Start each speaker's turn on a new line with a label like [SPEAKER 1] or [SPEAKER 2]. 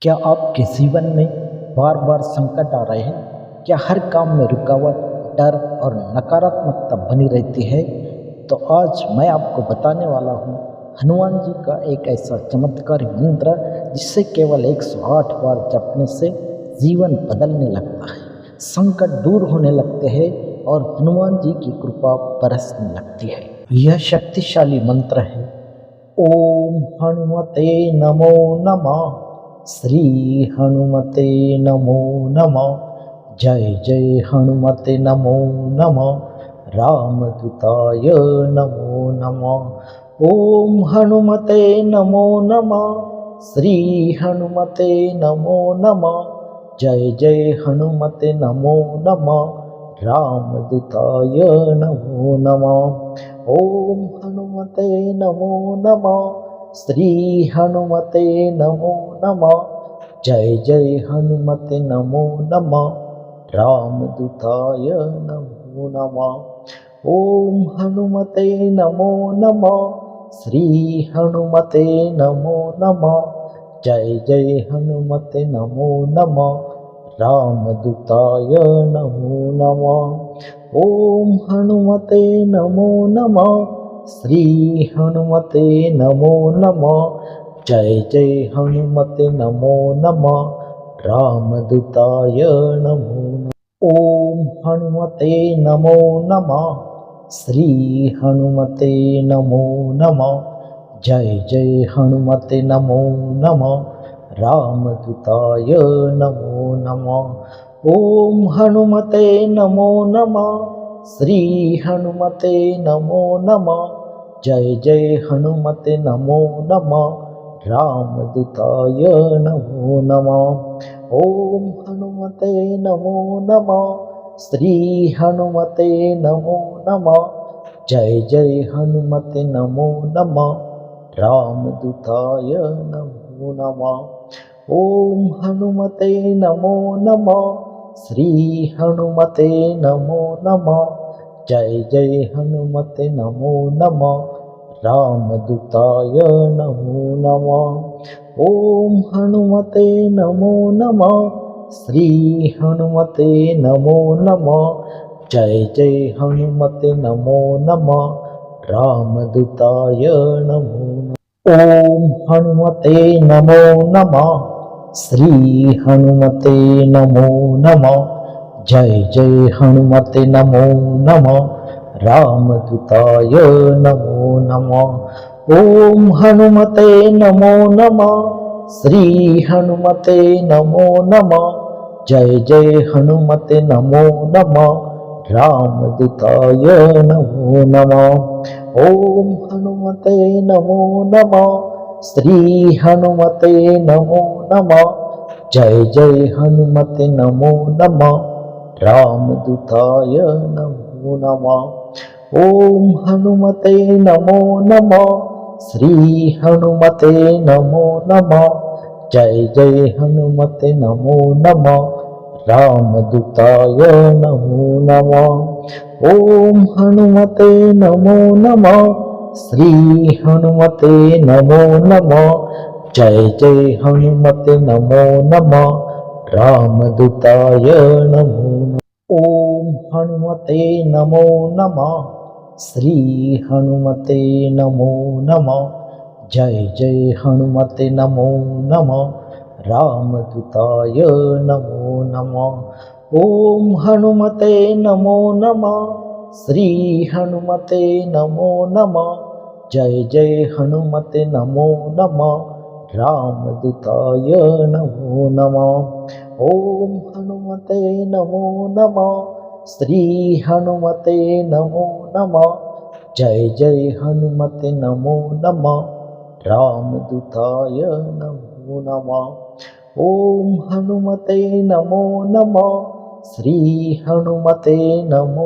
[SPEAKER 1] क्या आपके जीवन में बार बार संकट आ रहे हैं? क्या हर काम में रुकावट, डर और नकारात्मकता बनी रहती है? तो आज मैं आपको बताने वाला हूँ हनुमान जी का एक ऐसा चमत्कारी मंत्र जिससे केवल 108 बार जपने से जीवन बदलने लगता है, संकट दूर होने लगते हैं और हनुमान जी की कृपा बरसने लगती है। यह शक्तिशाली मंत्र है। ओम हनुमते नमो नमः। श्री हनुमते नमो नमः। जय जय हनुमते नमो नमः। रामदूताय नमो नमः। ओम हनुमते नमो नमः। श्री हनुमते नमो नमः। जय जय हनुमते नमो नमः। रामदूताय नमो नमः। ओम हनुमते नमो नमः। श्री हनुमते नमो नमः। जय जय हनुमते नमो नमः। रामदूताय नमो नमः। ओम हनुमते नमो नमः। श्री हनुमते नमो नमः। जय जय हनुमते नमो नमः। रामदूताय नमो नमः। ओम हनुमते नमो नमः। श्री हनुमते नमो नमः। जय जय हनुमते नमो नमः। रामदूताय नमो नमः। ओम हनुमते नमो नमः। श्री हनुमते नमो नमः। जय जय हनुमते नमो नमः। रामदूताय नमो नमः। ओम हनुमते नमो नमः। श्री हनुमते नमो नमः। जय जय हनुमते नमो नमः। रामदूताय नमो नमः। ओम हनुमते नमो नमः। श्री हनुमते नमो नमः। जय जय हनुमते नमो नमः। रामदूताय नमो नमः। ओम हनुमते नमो नमः। श्री हनुमते नमो नमः। जय जय हनुमते नमो नमः। रामदूताय नमो नमः। ओम हनुमते नमो नमः। श्री हनुमते नमो नमः। जय जय हनुमते नमो नमः। रामदूताय नमो नमः। ओम हनुमते नमो नमः। श्री हनुमते नमो नमः। जय जय हनुमते नमो नमः। रामदूताय नमो नमः। ओम हनुमते नमो नमः। श्री हनुमते नमो नमः। जय जय हनुमते नमो नमः। रामदूताय नमो नमः। ओम हनुमते नमो नमः। श्री हनुमते नमो नमः। जय जय हनुमते नमो नमः। रामदूताय नमो नमः। ओम हनुमते नमो नमः। श्री हनुमते नमो नमः। जय जय हनुमते नमो नमः। रामदूताय नमो नमः। ओम हनुमते नमो नमः। श्री हनुमते नमो नमः। जय जय हनुमते नमो नमः। रामदूताय नमो नमः। ओम हनुमते नमो नमः। श्री हनुमते नमो नमः। जय जय हनुमते नमो नमः। रामदूताय नमो नमः। ओम हनुमते नमो नमः। श्री हनुमते नमो नमः। जय जय हनुमते नमो नमः। रामदूताय नमो नमः। ओम हनुमते नमो नमः। श्री हनुमते नमो नमः। जय जय हनुमते नमो नमः। रामदूताय नमो नमः। ओम हनुमते नमो नमः। श्री हनुमते नमो